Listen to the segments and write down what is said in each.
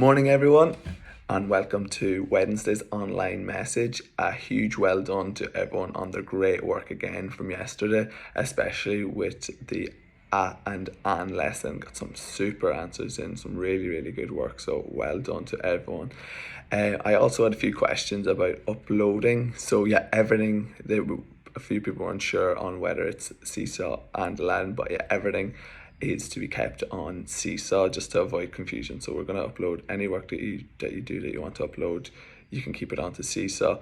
Morning, everyone, and welcome to Wednesday's online message. A huge well done to everyone on their great work again from yesterday, especially with the and an lesson. Got some super answers in, some really, really good work. So well done to everyone. I also had a few questions about uploading. So yeah, everything. A few people weren't sure on whether it's Seesaw and Aladdin, but yeah, everything is to be kept on Seesaw just to avoid confusion. So we're going to upload any work that you do that you want to upload. You can keep it onto Seesaw,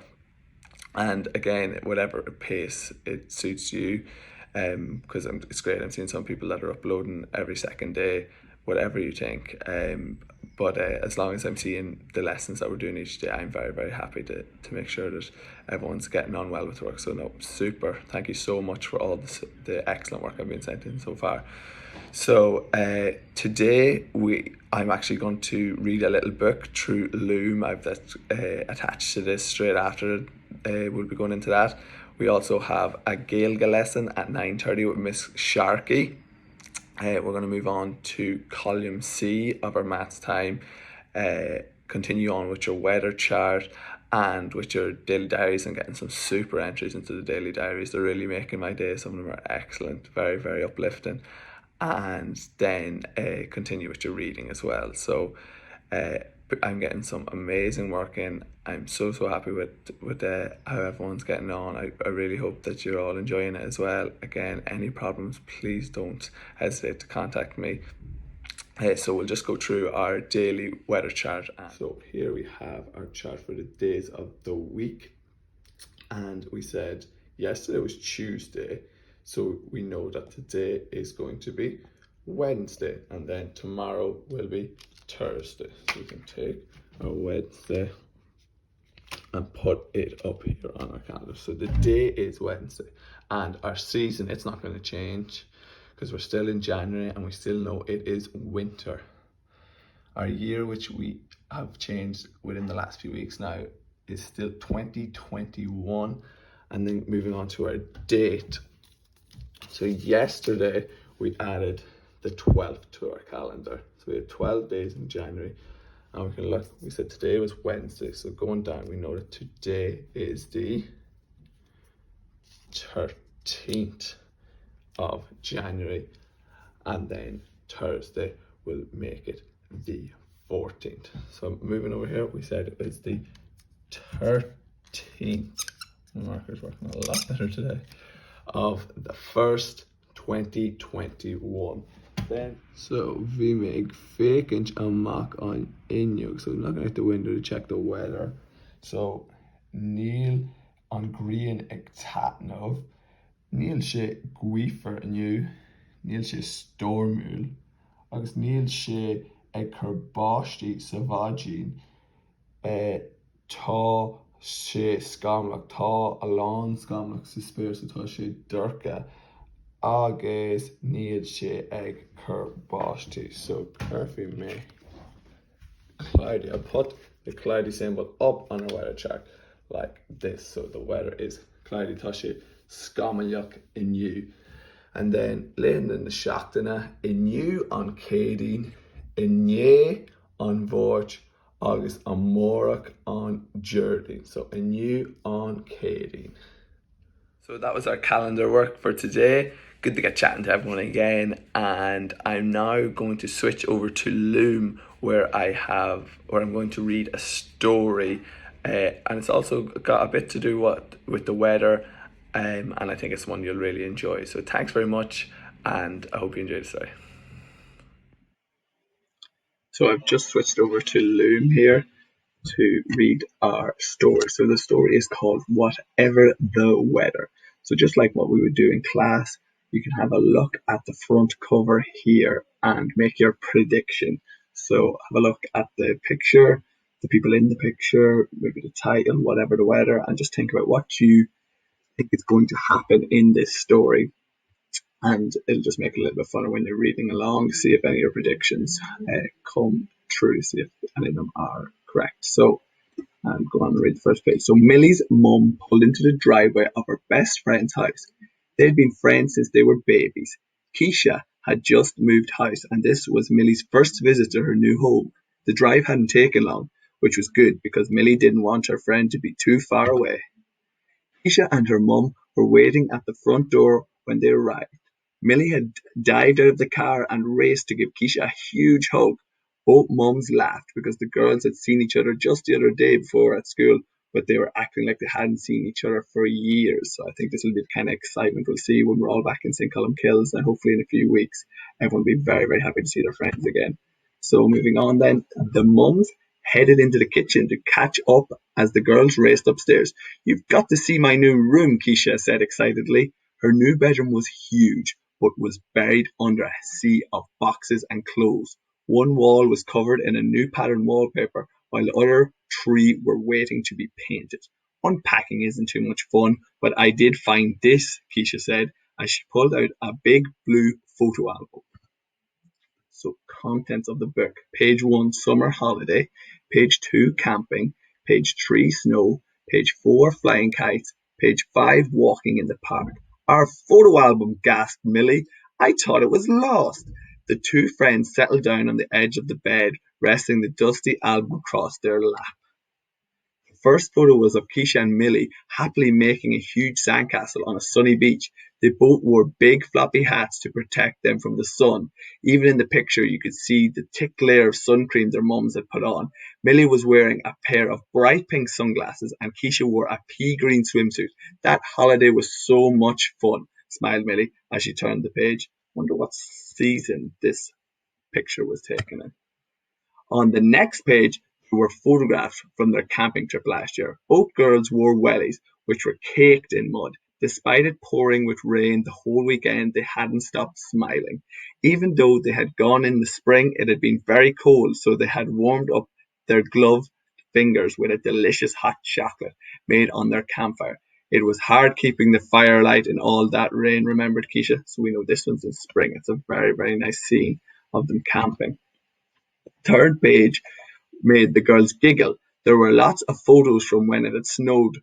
and again, whatever pace it suits you, because it's great. I'm seeing some people that are uploading every second day, whatever you think. But as long as I'm seeing the lessons that we're doing each day, I'm very, very happy to make sure that everyone's getting on well with work. So no, super. Thank you so much for all the excellent work I've been sent in so far. So today I'm actually going to read a little book through Loom. I've that attached to this straight after. We'll be going into that. We also have a Gaeilge lesson at 9:30 with Miss Sharkey. We're going to move on to column C of our maths time. Continue on with your weather chart and with your daily diaries, and getting some super entries into the daily diaries. They're really making my day. Some of them are excellent, very, very uplifting. And then continue with your reading as well. So I'm getting some amazing work in. I'm so happy with how everyone's getting on. I really hope that you're all enjoying it as well. Again, any problems, please don't hesitate to contact me. So we'll just go through our daily weather chart. So here we have our chart for the days of the week. And we said yesterday was Tuesday, so we know that today is going to be Wednesday, and then tomorrow will be Thursday. So we can take our Wednesday and put it up here on our calendar. So the day is Wednesday, and our season, it's not going to change because we're still in January and we still know it is winter. Our year, which we have changed within the last few weeks now, is still 2021. And then moving on to our date. So yesterday we added the 12th to our calendar. So we had 12 days in January. And we can look, we said today was Wednesday. So going down, we know that today is the 13th of January. And then Thursday will make it the 14th. So moving over here, we said it was the 13th. My marker's working a lot better today. Of the first 2021. Then so we make fake inch and mock on Inuk. So I'm looking out the window to check the weather. So Neil on green Ectatnov, Neil she Guifer new, Neil she Stormul, August Neil she Ekerbashti Savagin, Ta sé scamlach tá alán scamlach sa spéir sa tá sé durca agus níl sé ag curbáistí. So perfect me cloudy. I put the cloudy symbol up on our weather chart like this. So the weather is cloudy, tá sé scamlach inniu. And then laying in the seachtaine inniu on Cadine, inné on Vorch, August on Morach on Jerdine. So a new on Cadine. So that was our calendar work for today. Good to get chatting to everyone again. And I'm now going to switch over to Loom, where I'm going to read a story. And it's also got a bit to do with the weather. And I think it's one you'll really enjoy. So thanks very much, and I hope you enjoy the story. So I've just switched over to Loom here to read our story. So the story is called Whatever the Weather. So just like what we would do in class, you can have a look at the front cover here and make your prediction. So have a look at the picture, the people in the picture, maybe the title, whatever the weather, and just think about what you think is going to happen in this story. And it'll just make it a little bit funner when you're reading along, see if any of your predictions come true, see if any of them are correct. So go on and read the first page. So Millie's mum pulled into the driveway of her best friend's house. They'd been friends since they were babies. Keisha had just moved house, and this was Millie's first visit to her new home. The drive hadn't taken long, which was good because Millie didn't want her friend to be too far away. Keisha and her mum were waiting at the front door when they arrived. Millie had dived out of the car and raced to give Keisha a huge hug. Both mums laughed because the girls had seen each other just the other day before at school, but they were acting like they hadn't seen each other for years. So I think this will be the kind of excitement we'll see when we're all back in St. Columkills, and hopefully in a few weeks, everyone will be very, very happy to see their friends again. So moving on then, the mums headed into the kitchen to catch up as the girls raced upstairs. "You've got to see my new room," Keisha said excitedly. Her new bedroom was huge, but was buried under a sea of boxes and clothes. One wall was covered in a new pattern wallpaper, while the other three were waiting to be painted. "Unpacking isn't too much fun, but I did find this," Keisha said, as she pulled out a big blue photo album. So, contents of the book: page 1, summer holiday; page 2, camping; page 3, snow; page 4, flying kites; page 5, walking in the park. "Our photo album," gasped Millie. "I thought it was lost." The two friends settled down on the edge of the bed, resting the dusty album across their lap. The first photo was of Keisha and Millie happily making a huge sandcastle on a sunny beach. They both wore big floppy hats to protect them from the sun. Even in the picture, you could see the thick layer of sun cream their mums had put on. Millie was wearing a pair of bright pink sunglasses, and Keisha wore a pea green swimsuit. "That holiday was so much fun," smiled Millie as she turned the page. "Wonder what season this picture was taken in." On the next page were photographs from their camping trip last year. Both girls wore wellies, which were caked in mud. Despite it pouring with rain the whole weekend, they hadn't stopped smiling. Even though they had gone in the spring, it had been very cold, so they had warmed up their gloved fingers with a delicious hot chocolate made on their campfire. "It was hard keeping the firelight in all that rain," remembered Keisha. So we know this one's in spring. It's a very, very nice scene of them camping. Third page made the girls giggle. There were lots of photos from when it had snowed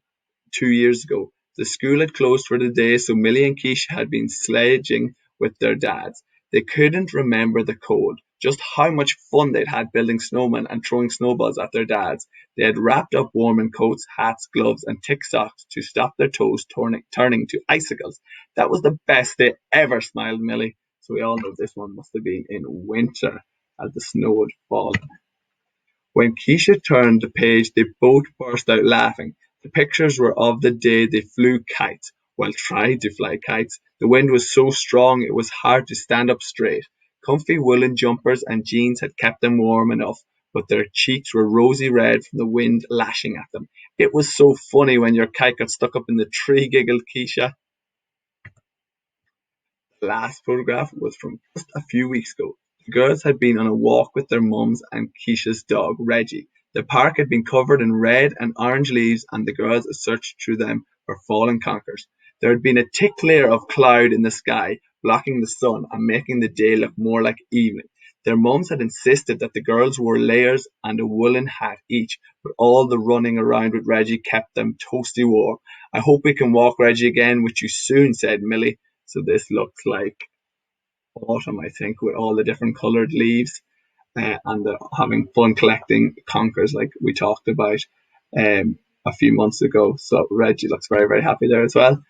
2 years ago. The school had closed for the day, so Millie and Keisha had been sledging with their dads. They couldn't remember the cold, just how much fun they'd had building snowmen and throwing snowballs at their dads. They had wrapped up warm in coats, hats, gloves, and thick socks to stop their toes turning to icicles. "That was the best day ever," smiled Millie. So we all know this one must have been in winter as the snow had fallen. When Keisha turned the page, they both burst out laughing. The pictures were of the day they flew kites. Well, tried to fly kites. The wind was so strong it was hard to stand up straight. Comfy woolen jumpers and jeans had kept them warm enough, but their cheeks were rosy red from the wind lashing at them. "It was so funny when your kite got stuck up in the tree," giggled Keisha. The last photograph was from just a few weeks ago. The girls had been on a walk with their mums and Keisha's dog, Reggie. The park had been covered in red and orange leaves, and the girls had searched through them for fallen conkers. There had been a thick layer of cloud in the sky, blocking the sun and making the day look more like evening. Their mums had insisted that the girls wore layers and a woolen hat each, but all the running around with Reggie kept them toasty warm. "I hope we can walk Reggie again with you soon," said Millie. So this looks like autumn, I think, with all the different coloured leaves, and they're having fun collecting conkers like we talked about a few months ago. So Reggie looks very, very happy there as well.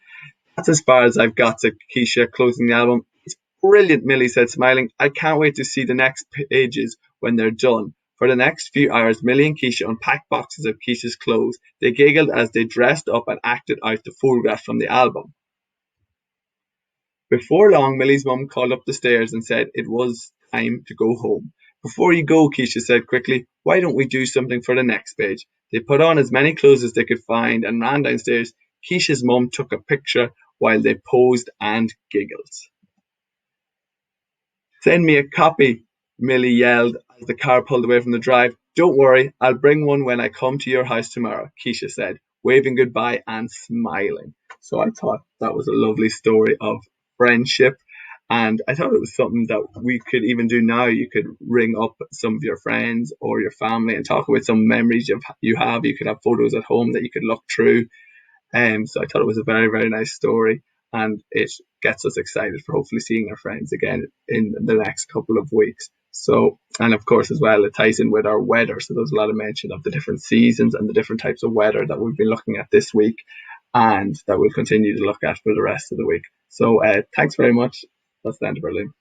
That's as far as I've got to Keisha closing the album. "It's brilliant," Millie said, smiling. "I can't wait to see the next pages when they're done." For the next few hours, Millie and Keisha unpacked boxes of Keisha's clothes. They giggled as they dressed up and acted out the photographs from the album. Before long, Millie's mum called up the stairs and said it was time to go home. "Before you go," Keisha said quickly, "why don't we do something for the next page?" They put on as many clothes as they could find and ran downstairs. Keisha's mum took a picture while they posed and giggled. "Send me a copy," Millie yelled as the car pulled away from the drive. "Don't worry, I'll bring one when I come to your house tomorrow," Keisha said, waving goodbye and smiling. So I thought that was a lovely story of friendship. And I thought it was something that we could even do now. You could ring up some of your friends or your family and talk about some memories you have. You could have photos at home that you could look through. So I thought it was a very, very nice story, and it gets us excited for hopefully seeing our friends again in the next couple of weeks. So, and of course, as well, it ties in with our weather. So, there's a lot of mention of the different seasons and the different types of weather that we've been looking at this week and that we'll continue to look at for the rest of the week. So, thanks very much. That's the end of our loom.